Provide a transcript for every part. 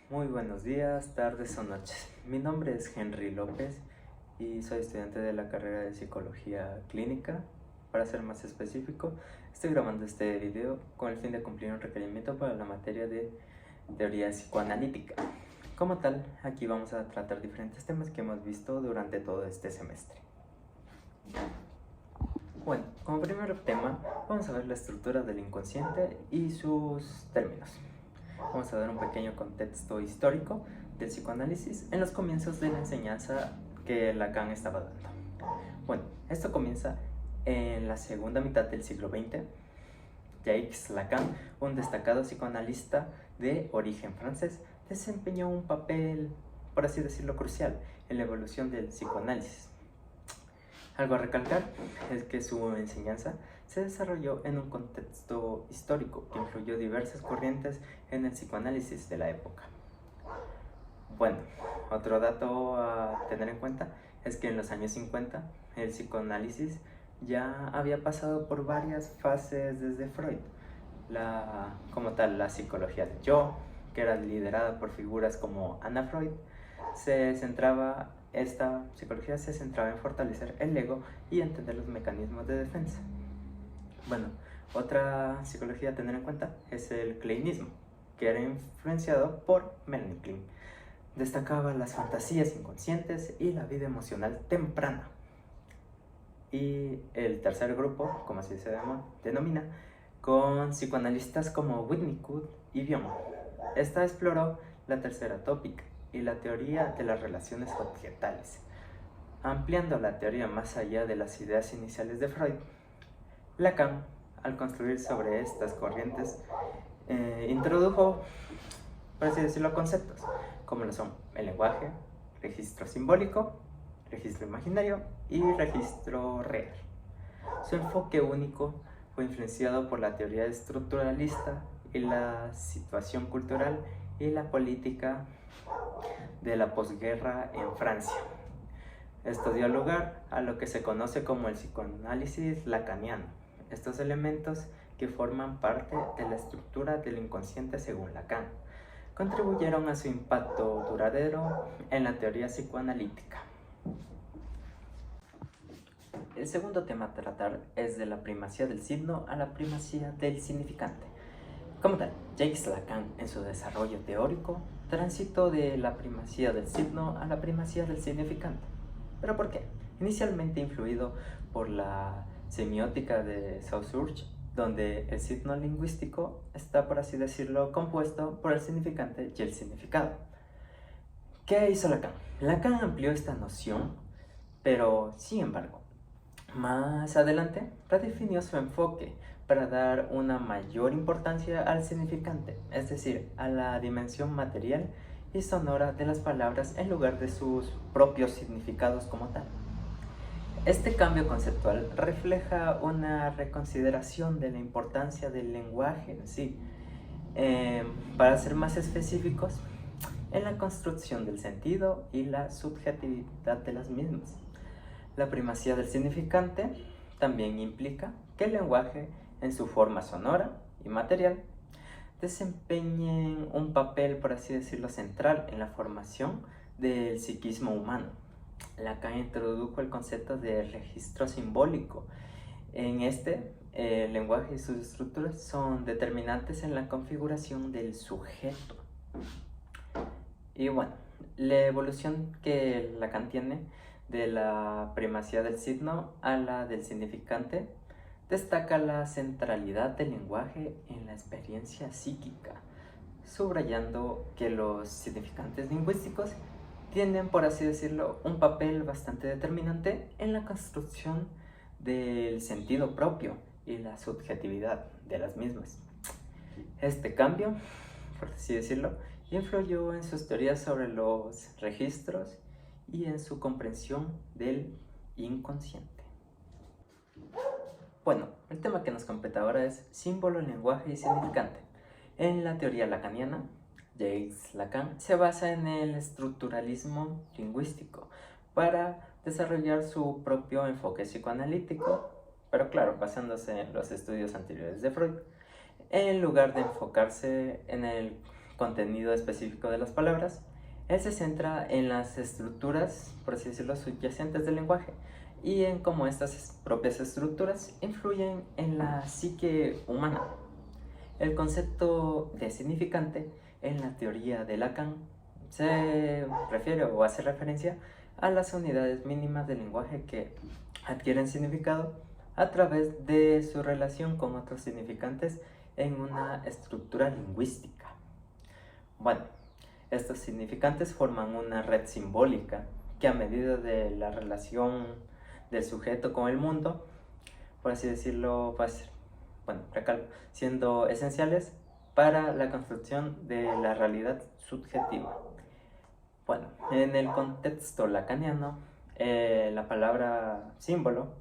Muy buenos días, tardes o noches. Mi nombre es Henry López y soy estudiante de la carrera de Psicología Clínica. Para ser más específico, estoy grabando este video con el fin de cumplir un requerimiento para la materia de teoría psicoanalítica. Como tal, aquí vamos a tratar diferentes temas que hemos visto durante todo este semestre. Bueno, como primer tema, vamos a ver la estructura del inconsciente y sus términos. Vamos a dar un pequeño contexto histórico del psicoanálisis en los comienzos de la enseñanza que Lacan estaba dando. Bueno, esto comienza en la segunda mitad del siglo XX. Jacques Lacan, un destacado psicoanalista de origen francés, desempeñó un papel, por así decirlo, crucial en la evolución del psicoanálisis. Algo a recalcar es que su enseñanza se desarrolló en un contexto histórico que influyó diversas corrientes en el psicoanálisis de la época. Bueno, otro dato a tener en cuenta es que en los años 50 el psicoanálisis ya había pasado por varias fases desde Freud. Como tal, la psicología del yo, que era liderada por figuras como Anna Freud, esta psicología se centraba en fortalecer el ego y entender los mecanismos de defensa. Bueno, otra psicología a tener en cuenta es el kleinismo, que era influenciado por Melanie Klein. Destacaba las fantasías inconscientes y la vida emocional temprana. Y el tercer grupo, como así se denomina, con psicoanalistas como Winnicott y Bion. Esta exploró la tercera tópica y la teoría de las relaciones objetales, ampliando la teoría más allá de las ideas iniciales de Freud. Lacan, al construir sobre estas corrientes, introdujo, por así decirlo, conceptos como lo son el lenguaje, registro simbólico, registro imaginario y registro real. Su enfoque único fue influenciado por la teoría estructuralista y la situación cultural y la política de la posguerra en Francia. Esto dio lugar a lo que se conoce como el psicoanálisis lacaniano. Estos elementos, que forman parte de la estructura del inconsciente según Lacan, contribuyeron a su impacto duradero en la teoría psicoanalítica. El segundo tema a tratar es de la primacía del signo a la primacía del significante. Como tal, Jacques Lacan, en su desarrollo teórico, transitó de la primacía del signo a la primacía del significante. ¿Pero por qué? Inicialmente influido por la semiótica de Saussure, donde el signo lingüístico está, por así decirlo, compuesto por el significante y el significado. ¿Qué hizo Lacan? Lacan amplió esta noción, pero, sin embargo, más adelante redefinió su enfoque para dar una mayor importancia al significante, es decir, a la dimensión material y sonora de las palabras en lugar de sus propios significados como tal. Este cambio conceptual refleja una reconsideración de la importancia del lenguaje en sí, para ser más específicos, en la construcción del sentido y la subjetividad de las mismas. La primacía del significante también implica que el lenguaje, en su forma sonora y material, desempeñen un papel, por así decirlo, central en la formación del psiquismo humano. Lacan introdujo el concepto de registro simbólico. En el lenguaje y sus estructuras son determinantes en la configuración del sujeto. Y bueno, la evolución que Lacan tiene de la primacía del signo a la del significante destaca la centralidad del lenguaje en la experiencia psíquica, subrayando que los significantes lingüísticos tienen, por así decirlo, un papel bastante determinante en la construcción del sentido propio y la subjetividad de las mismas. Este cambio, por así decirlo, influyó en sus teorías sobre los registros y en su comprensión del inconsciente. Bueno, el tema que nos compete ahora es símbolo, lenguaje y significante. En la teoría lacaniana, Jacques Lacan se basa en el estructuralismo lingüístico para desarrollar su propio enfoque psicoanalítico, pero claro, basándose en los estudios anteriores de Freud, en lugar de enfocarse en el contenido específico de las palabras, él se centra en las estructuras, por así decirlo, subyacentes del lenguaje y en cómo estas propias estructuras influyen en la psique humana. El concepto de significante en la teoría de Lacan se refiere o hace referencia a las unidades mínimas del lenguaje que adquieren significado a través de su relación con otros significantes en una estructura lingüística. Bueno, estos significantes forman una red simbólica que, a medida de la relación del sujeto con el mundo, por así decirlo, siendo esenciales para la construcción de la realidad subjetiva. Bueno, en el contexto lacaniano, la palabra símbolo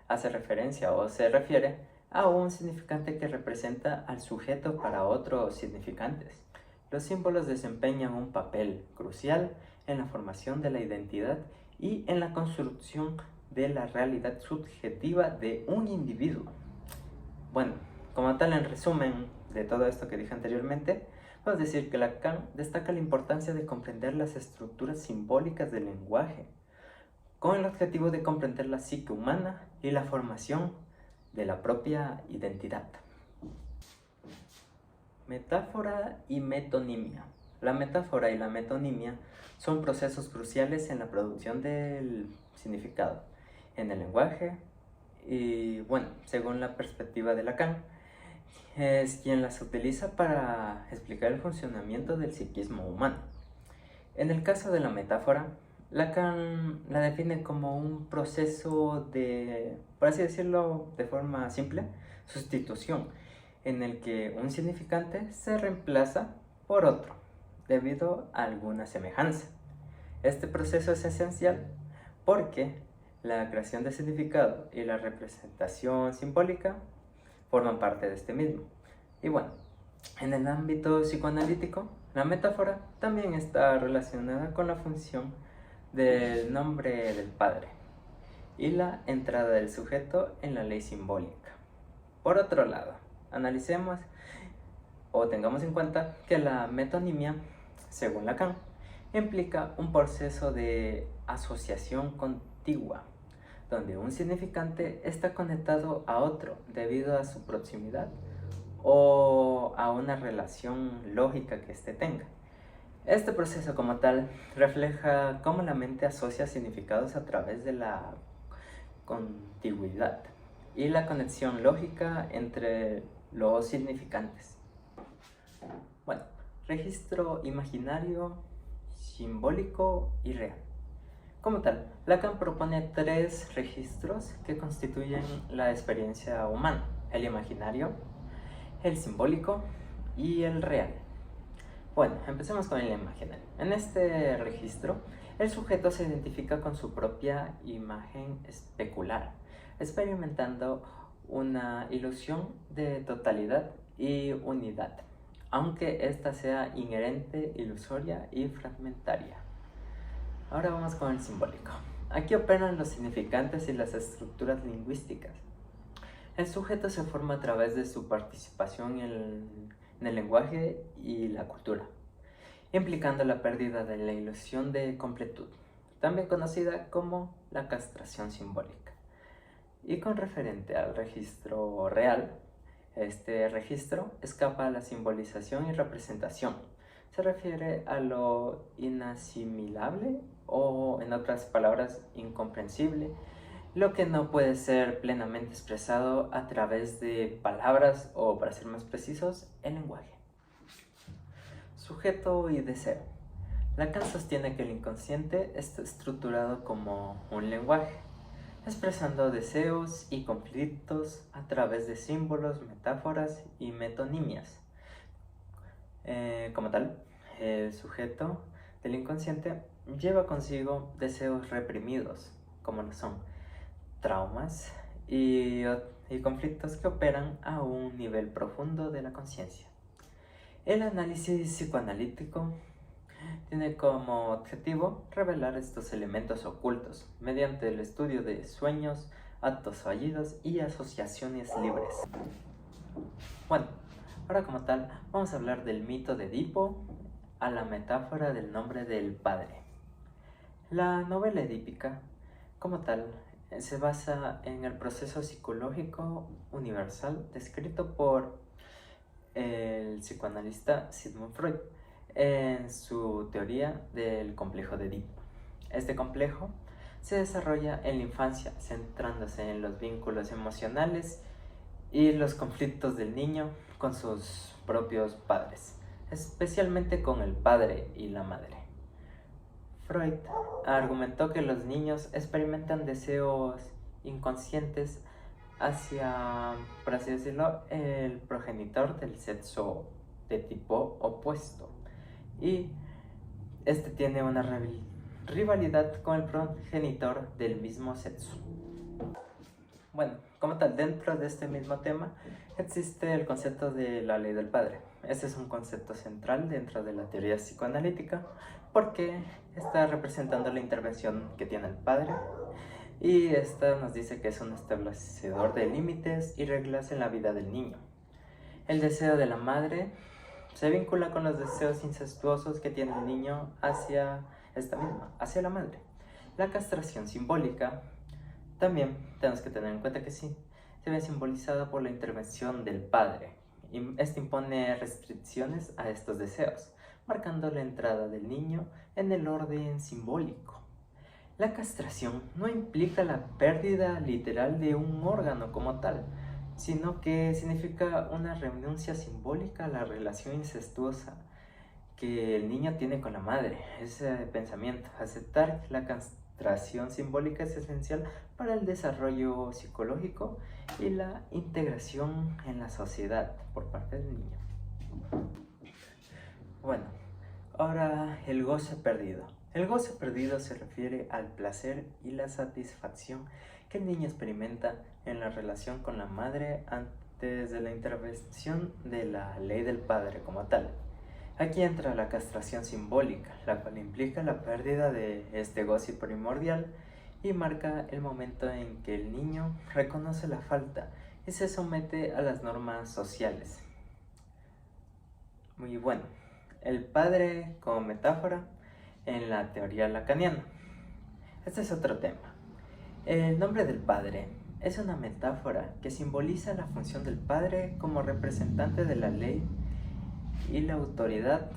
hace referencia o se refiere a un significante que representa al sujeto para otros significantes. Los símbolos desempeñan un papel crucial en la formación de la identidad y en la construcción de la realidad subjetiva de un individuo. Bueno, como tal, en resumen de todo esto que dije anteriormente, podemos decir que Lacan destaca la importancia de comprender las estructuras simbólicas del lenguaje, con el objetivo de comprender la psique humana y la formación de la propia identidad. Metáfora y metonimia. La metáfora y la metonimia son procesos cruciales en la producción del significado en el lenguaje y, bueno, según la perspectiva de Lacan, es quien las utiliza para explicar el funcionamiento del psiquismo humano. En el caso de la metáfora, Lacan la define como un proceso de, por así decirlo de forma simple, sustitución, en el que un significante se reemplaza por otro, debido a alguna semejanza. Este proceso es esencial porque la creación de significado y la representación simbólica forman parte de este mismo. Y bueno, en el ámbito psicoanalítico, la metáfora también está relacionada con la función del nombre del padre y la entrada del sujeto en la ley simbólica. Por otro lado, analicemos o tengamos en cuenta que la metonimia, según Lacan, implica un proceso de asociación contigua, donde un significante está conectado a otro debido a su proximidad o a una relación lógica que éste tenga. Este proceso como tal refleja cómo la mente asocia significados a través de la contigüidad y la conexión lógica entre los significantes. Bueno, registro imaginario, simbólico y real. Como tal, Lacan propone 3 registros que constituyen la experiencia humana: el imaginario, el simbólico y el real. Bueno, empecemos con el imaginario. En este registro, el sujeto se identifica con su propia imagen especular, experimentando una ilusión de totalidad y unidad, aunque ésta sea inherente, ilusoria y fragmentaria. Ahora vamos con el simbólico. Aquí operan los significantes y las estructuras lingüísticas. El sujeto se forma a través de su participación en el lenguaje y la cultura, implicando la pérdida de la ilusión de completud, también conocida como la castración simbólica. Y con referente al registro real, este registro escapa a la simbolización y representación. Se refiere a lo inasimilable o, en otras palabras, incomprensible, lo que no puede ser plenamente expresado a través de palabras o, para ser más precisos, el lenguaje. Sujeto y deseo. Lacan sostiene que el inconsciente está estructurado como un lenguaje, expresando deseos y conflictos a través de símbolos, metáforas y metonimias. Como tal, el sujeto del inconsciente lleva consigo deseos reprimidos, como lo son traumas y conflictos que operan a un nivel profundo de la conciencia. El análisis psicoanalítico tiene como objetivo revelar estos elementos ocultos mediante el estudio de sueños, actos fallidos y asociaciones libres. Bueno, Ahora como tal, vamos a hablar del mito de Edipo a la metáfora del nombre del padre. La novela edípica, como tal, se basa en el proceso psicológico universal descrito por el psicoanalista Sigmund Freud en su teoría del complejo de Edipo. Este complejo se desarrolla en la infancia, centrándose en los vínculos emocionales y los conflictos del niño con sus propios padres, especialmente con el padre y la madre. Freud argumentó que los niños experimentan deseos inconscientes hacia, por así decirlo, el progenitor del sexo de tipo opuesto, y este tiene una rivalidad con el progenitor del mismo sexo. Bueno, como tal, dentro de este mismo tema existe el concepto de la ley del padre. Este es un concepto central dentro de la teoría psicoanalítica porque está representando la intervención que tiene el padre, y esta nos dice que es un establecedor de límites y reglas en la vida del niño. El deseo de la madre se vincula con los deseos incestuosos que tiene el niño hacia esta misma, hacia la madre. La castración simbólica también tenemos que tener en cuenta que sí, se ve simbolizada por la intervención del padre, y este impone restricciones a estos deseos, marcando la entrada del niño en el orden simbólico. La castración no implica la pérdida literal de un órgano como tal, sino que significa una renuncia simbólica a la relación incestuosa que el niño tiene con la madre. Ese pensamiento, aceptar la castración simbólica, es esencial para el desarrollo psicológico y la integración en la sociedad por parte del niño. Bueno, ahora el goce perdido. El goce perdido se refiere al placer y la satisfacción que el niño experimenta en la relación con la madre antes de la intervención de la ley del padre como tal. Aquí entra la castración simbólica, la cual implica la pérdida de este goce primordial y marca el momento en que el niño reconoce la falta y se somete a las normas sociales. Muy bueno, el padre como metáfora en la teoría lacaniana. Este es otro tema. El nombre del padre es una metáfora que simboliza la función del padre como representante de la ley y la autoridad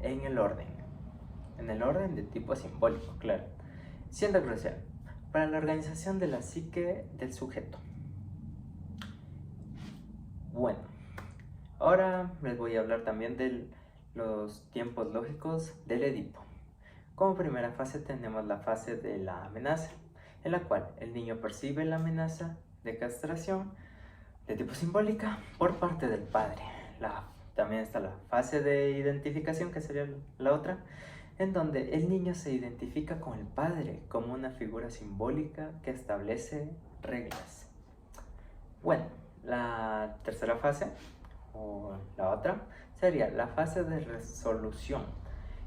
en el orden de tipo simbólico, claro, siendo crucial para la organización de la psique del sujeto. Bueno, ahora les voy a hablar también de los tiempos lógicos del Edipo. Como primera fase tenemos la fase de la amenaza, en la cual el niño percibe la amenaza de castración de tipo simbólica por parte del padre. También está la fase de identificación, que sería la otra, en donde el niño se identifica con el padre como una figura simbólica que establece reglas. Bueno, la tercera fase, o la otra, sería la fase de resolución.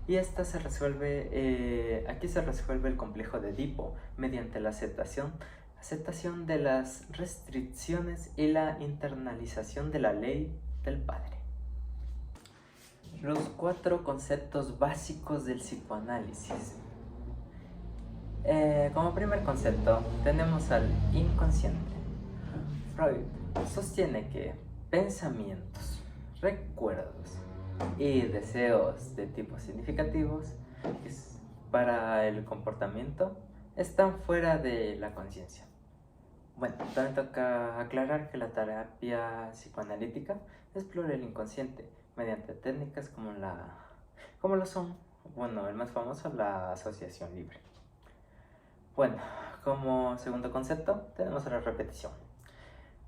Y esta se resuelve, aquí se resuelve el complejo de Edipo mediante la aceptación de las restricciones y la internalización de la ley del padre. Los 4 conceptos básicos del psicoanálisis. Como primer concepto tenemos al inconsciente. Freud sostiene que pensamientos, recuerdos y deseos de tipo significativos para el comportamiento están fuera de la conciencia. Bueno, también toca aclarar que la terapia psicoanalítica explora el inconsciente mediante técnicas como lo son, bueno, el más famoso, la asociación libre. Bueno, como segundo concepto tenemos la repetición.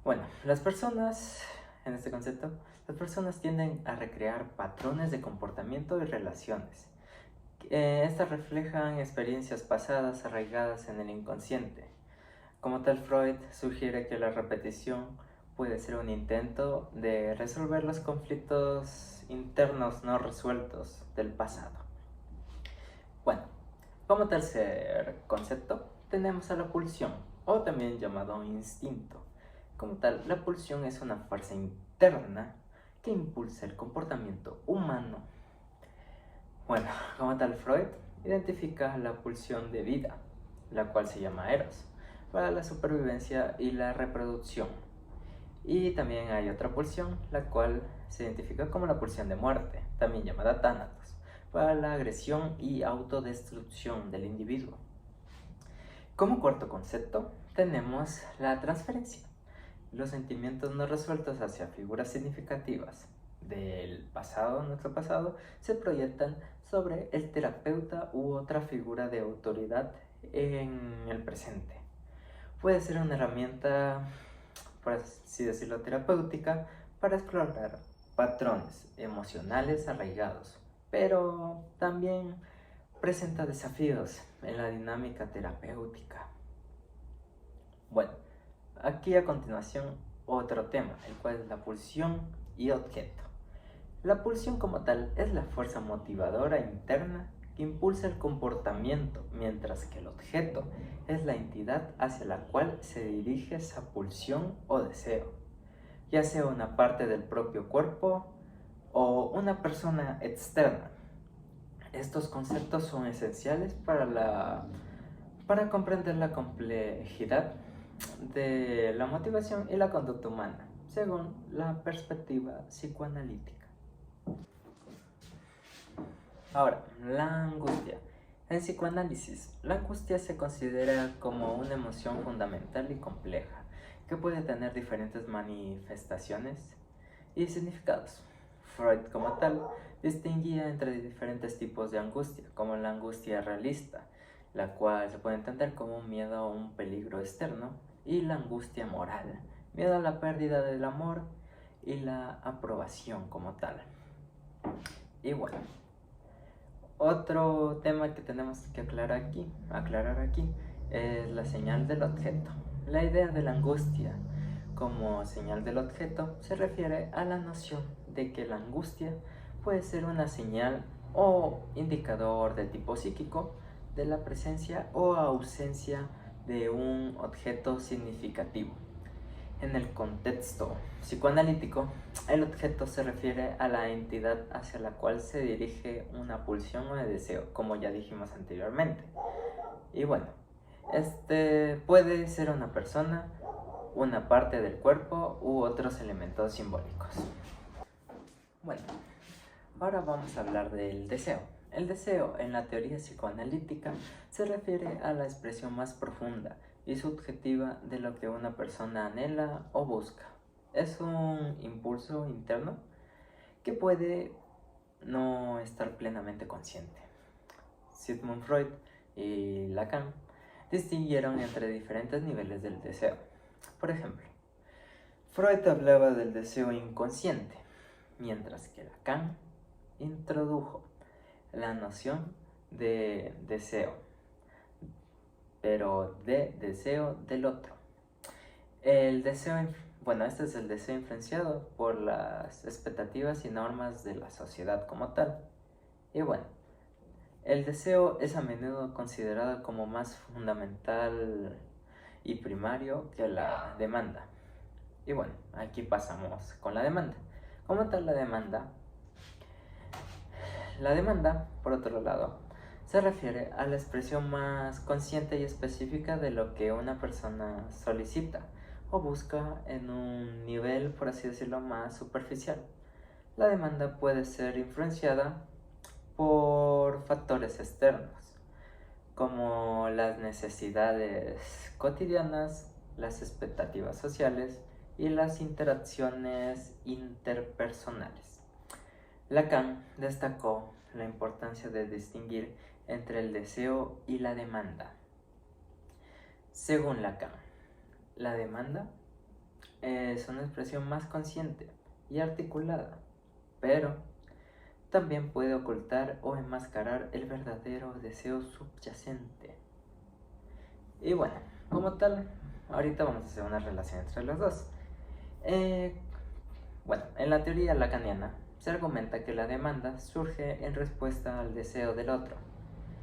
Bueno, en este concepto, las personas tienden a recrear patrones de comportamiento y relaciones. Estas reflejan experiencias pasadas arraigadas en el inconsciente. Como tal, Freud sugiere que la repetición puede ser un intento de resolver los conflictos internos no resueltos del pasado. Bueno, como tercer concepto tenemos a la pulsión, o también llamado instinto. Como tal, la pulsión es una fuerza interna que impulsa el comportamiento humano. Bueno, como tal, Freud identifica la pulsión de vida, la cual se llama Eros, para la supervivencia y la reproducción. Y también hay otra pulsión, la cual se identifica como la pulsión de muerte, también llamada Thanatos, para la agresión y autodestrucción del individuo. Como cuarto concepto, tenemos la transferencia. Los sentimientos no resueltos hacia figuras significativas del pasado, nuestro pasado, se proyectan sobre el terapeuta u otra figura de autoridad en el presente. Puede ser una herramienta, por así decirlo, terapéutica para explorar patrones emocionales arraigados, pero también presenta desafíos en la dinámica terapéutica. Bueno, aquí a continuación otro tema, el cual es la pulsión y objeto. La pulsión como tal es la fuerza motivadora interna que impulsa el comportamiento, mientras que el objeto es la entidad hacia la cual se dirige esa pulsión o deseo, ya sea una parte del propio cuerpo o una persona externa. Estos conceptos son esenciales para comprender la complejidad de la motivación y la conducta humana, según la perspectiva psicoanalítica. Ahora, la angustia. En psicoanálisis, la angustia se considera como una emoción fundamental y compleja, que puede tener diferentes manifestaciones y significados. Freud, como tal, distinguía entre diferentes tipos de angustia, como la angustia realista, la cual se puede entender como un miedo a un peligro externo, y la angustia moral, miedo a la pérdida del amor y la aprobación como tal. Y bueno, otro tema que tenemos que aclarar aquí es la señal del objeto. La idea de la angustia como señal del objeto se refiere a la noción de que la angustia puede ser una señal o indicador de tipo psíquico de la presencia o ausencia de un objeto significativo. En el contexto psicoanalítico, el objeto se refiere a la entidad hacia la cual se dirige una pulsión o deseo, como ya dijimos anteriormente. Y bueno, este puede ser una persona, una parte del cuerpo u otros elementos simbólicos. Bueno, ahora vamos a hablar del deseo. El deseo en la teoría psicoanalítica se refiere a la expresión más profunda y subjetiva de lo que una persona anhela o busca. Es un impulso interno que puede no estar plenamente consciente. Sigmund Freud y Lacan distinguieron entre diferentes niveles del deseo. Por ejemplo, Freud hablaba del deseo inconsciente, mientras que Lacan introdujo la noción de deseo, pero de deseo del otro. El deseo, este es el deseo influenciado por las expectativas y normas de la sociedad como tal. Y bueno, el deseo es a menudo considerado como más fundamental y primario que la demanda. Y bueno, aquí pasamos con la demanda. Como tal, la demanda, por otro lado, se refiere a la expresión más consciente y específica de lo que una persona solicita o busca en un nivel, por así decirlo, más superficial. La demanda puede ser influenciada por factores externos, como las necesidades cotidianas, las expectativas sociales y las interacciones interpersonales. Lacan destacó la importancia de distinguir entre el deseo y la demanda. Según Lacan, la demanda es una expresión más consciente y articulada, pero también puede ocultar o enmascarar el verdadero deseo subyacente. Y bueno, como tal, ahorita vamos a hacer una relación entre los dos. En la teoría lacaniana se argumenta que la demanda surge en respuesta al deseo del otro,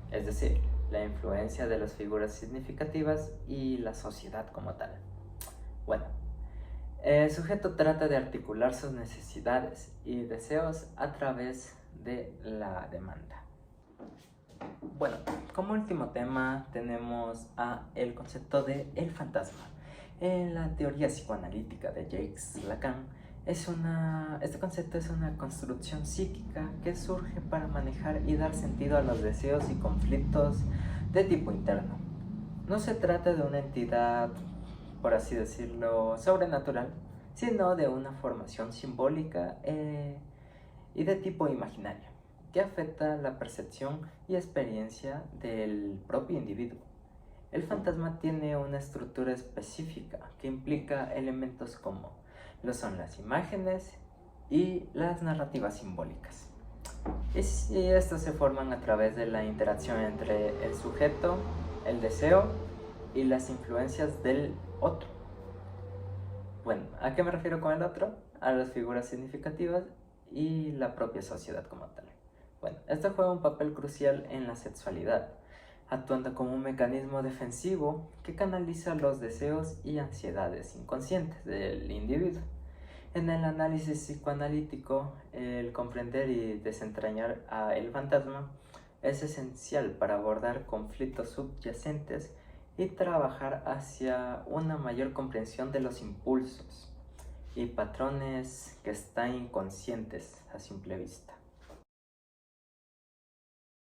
es decir, la influencia de las figuras significativas y la sociedad como tal. Bueno, El sujeto trata de articular sus necesidades y deseos a través de la demanda. Bueno, como último tema tenemos el concepto de el fantasma. En la teoría psicoanalítica de Jacques Lacan, este concepto es una construcción psíquica que surge para manejar y dar sentido a los deseos y conflictos de tipo interno. No se trata de una entidad, por así decirlo, sobrenatural, sino de una formación simbólica y de tipo imaginario, que afecta la percepción y experiencia del propio individuo. El fantasma tiene una estructura específica que implica elementos como lo son las imágenes y las narrativas simbólicas. Y estos se forman a través de la interacción entre el sujeto, el deseo y las influencias del otro. Bueno, ¿a qué me refiero con el otro? A las figuras significativas y la propia sociedad como tal. Bueno, esto juega un papel crucial en la sexualidad, actuando como un mecanismo defensivo que canaliza los deseos y ansiedades inconscientes del individuo. En el análisis psicoanalítico, el comprender y desentrañar el fantasma es esencial para abordar conflictos subyacentes y trabajar hacia una mayor comprensión de los impulsos y patrones que están inconscientes a simple vista.